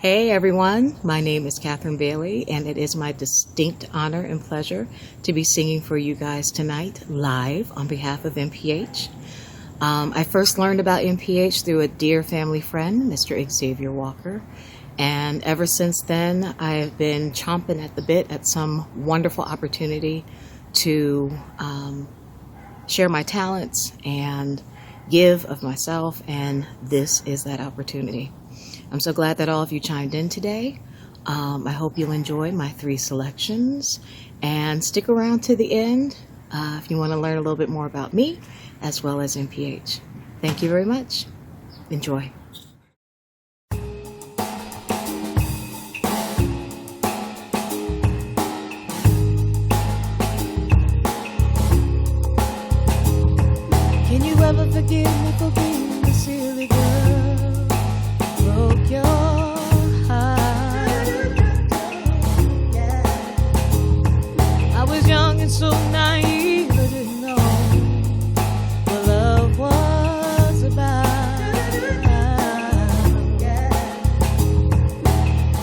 Hey everyone, my name is Kathryn Bailey, and it is my distinct honor and pleasure to be singing for you guys tonight live on behalf of NPH. I first learned about NPH through a dear family friend, Mr. Xavier Walker, and ever since then I have been chomping at the bit at some wonderful opportunity to share my talents and give of myself, and this is that opportunity. I'm so glad that all of you chimed in today. I hope you'll enjoy my 3 selections and stick around to the end if you want to learn a little bit more about me as well as NPH. Thank you very much. Enjoy. Can you ever forgive me for being a silly girl? Broke your heart. I was young and so naive, I didn't know what love was about.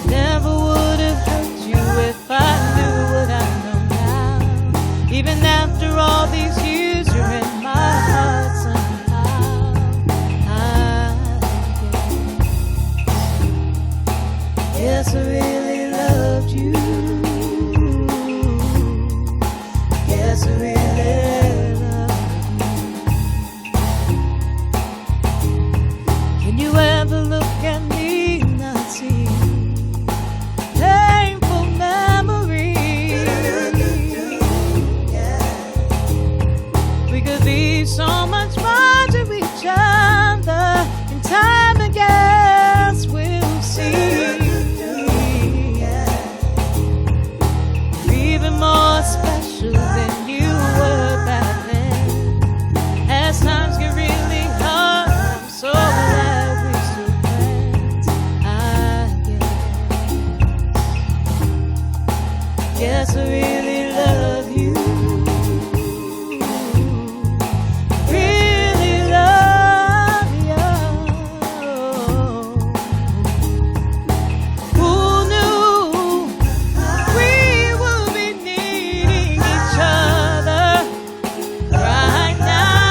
Never would have hurt you if I knew what I know now. Even after all these years, you're in my heart somehow. Yes, I really loved you. Yes, I really loved you. Can you ever look at me and not see painful memories? We could be so much more to each other in time, I guess we'll see. More special than you were back then. As times get really hard, I'm so glad we're still friends. I guess I really love you. Really love you. Who knew we would be needing each other right now?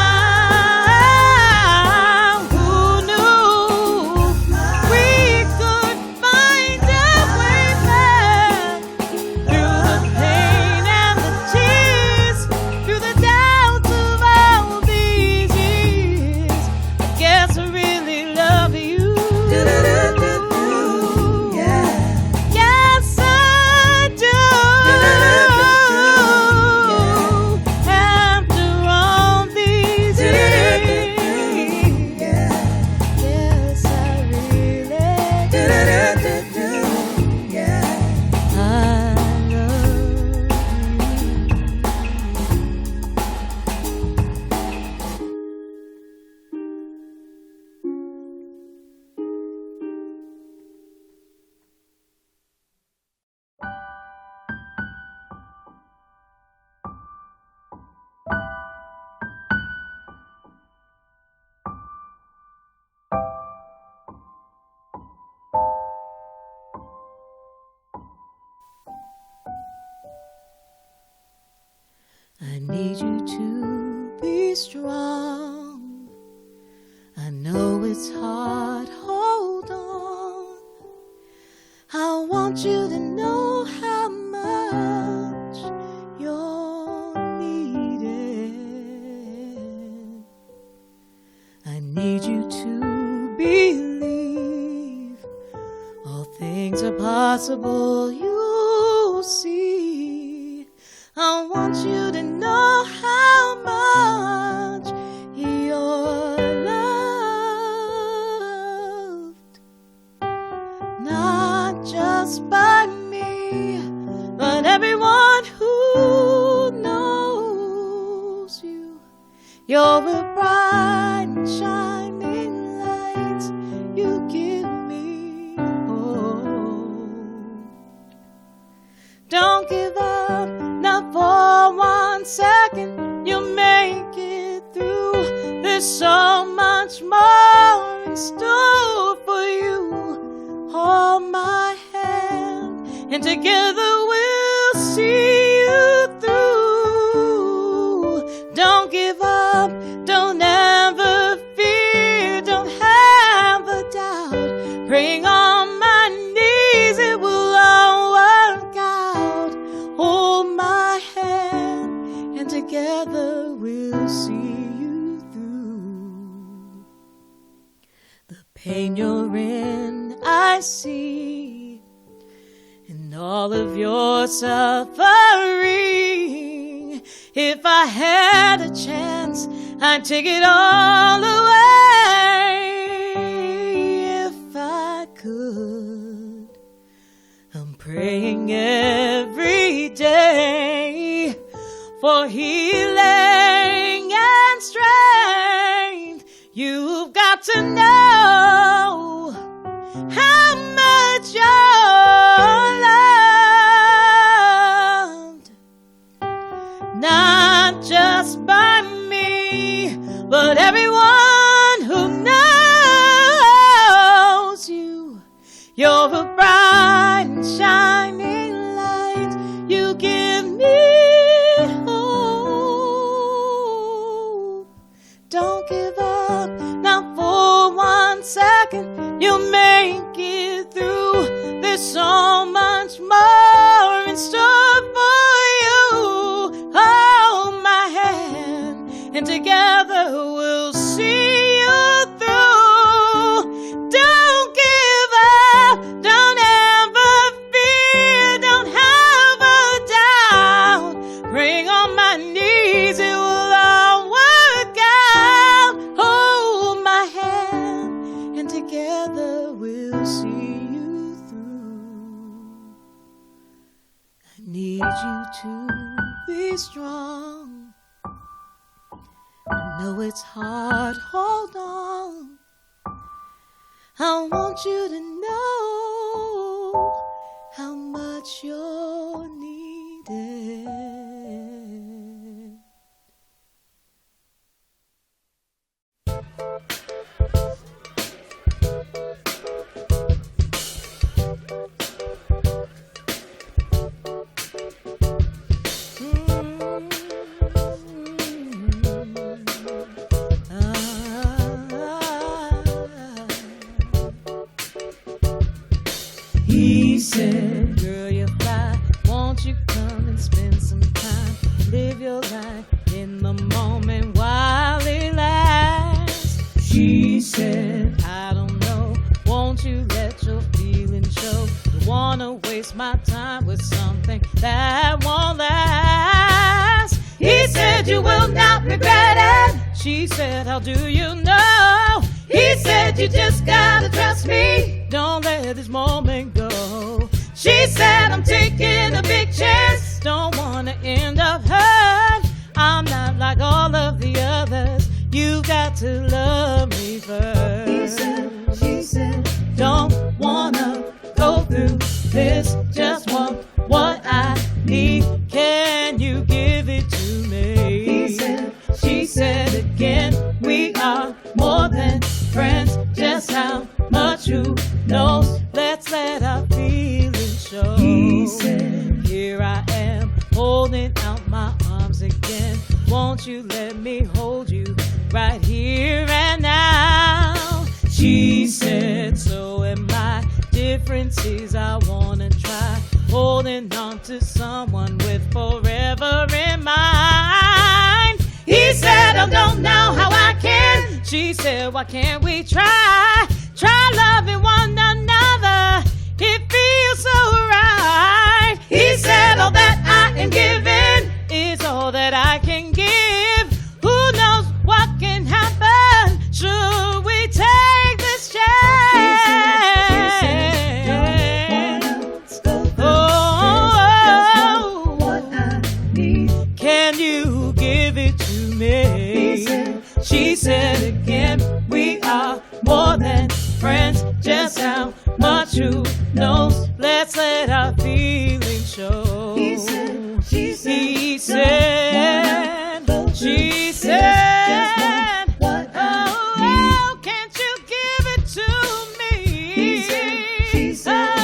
Who knew we could find a way back through the pain and the tears, through the doubts of all these years? I guess I really love you. Yes, I do. After all these years, yes, I really do. I love I need you to be strong. I know it's hard, hold on. I want you to know how much you're needed. I need you to believe all things are possible, you'll see. I want you to know how much you're loved, not just by me, but everyone who knows you. You're a bright and shining light, you give me hope. Don't give up, not for 1 second, you'll make it through. There's so much more in store for you. Hold hold my hand, and together we'll see you through. Don't give up, don't ever fear, don't have a doubt. Praying on my knees, it will all work out. Hold my hand, and together we'll see you through. The pain you're in, I see, and all of your suffering. If I had a chance, I'd take it all away. If I could, I'm praying every day for healing and strength. You've got to know how much you're loved, not just by me, but everyone who knows you. You're a bright and shining light. You give me hope. Don't give up, not for 1 second. You'll make it through. There's so much more in store for you. Hold my hand, and together we'll see you through. Don't give up, don't ever fear, don't have a doubt. Praying on my knees, it will all work out. Hold my hand, and together we'll see you through. I need you to be strong. I know it's hard, hold on. I want you to know how much you're needed. He said, girl, you're fly, won't you come and spend some time? Live your life in the moment while it lasts. She said, I don't know, won't you let your feelings show? Don't wanna waste my time with something that won't last. He said, you will not regret it. She said, how do you know? He said, you just gotta trust me. Don't let this moment go. She said, I'm taking a big chance. Don't wanna end up hurt. I'm not like all of the others. You got to love me first. He said, she said, don't wanna go through this. Just want what I need. Can you give it to me? He said, she said again, we are more than friends. Just how much who knows? Let's let our feelings show. He said, here I am, holding out my arms again. Won't you let me hold you right here and now? She said, so am I. Differences I wanna try. Holding on to someone with forever in mind. He said, I don't know how I can. She said, why can't we try? Try loving one another. It feels so right. He said, all that I am giving is all that I can give. Who knows what can happen? Should we take this chance? Oh, what I need. Can you give it to me? She said again, we are more than friends. Just how much who knows? Let's let our feelings show. He said, she said, he said, she said, what I need. Can't you give it to me? He said, she said,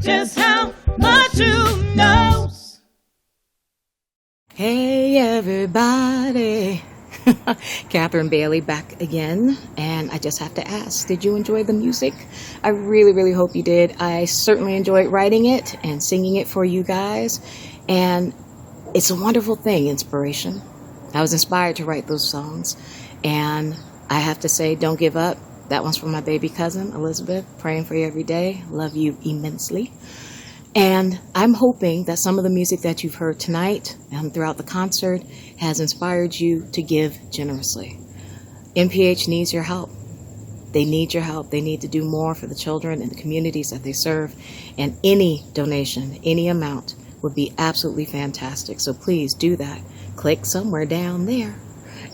just how much you know. Hey everybody, Kathryn Bailey back again, and I just have to ask, did you enjoy the music? I really hope you did. I certainly enjoyed writing it and singing it for you guys, and it's a wonderful thing, inspiration. I was inspired to write those songs, and I have to say, don't give up. That one's from my baby cousin, Elizabeth, praying for you every day. Love you immensely. And I'm hoping that some of the music that you've heard tonight and throughout the concert has inspired you to give generously. NPH needs your help. They need your help. They need to do more for the children and the communities that they serve. And any donation, any amount would be absolutely fantastic. So please do that. Click somewhere down there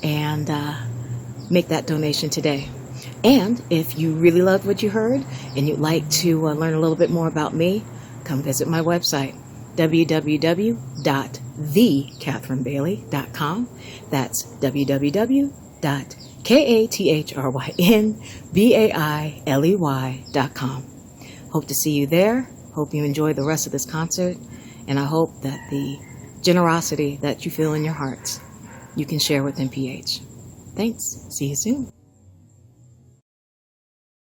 and make that donation today. And if you really loved what you heard and you'd like to learn a little bit more about me, come visit my website, www.thekathrynbailey.com. That's www.kathrynbailey.com. Hope to see you there. Hope you enjoy the rest of this concert. And I hope that the generosity that you feel in your hearts, you can share with NPH. Thanks. See you soon.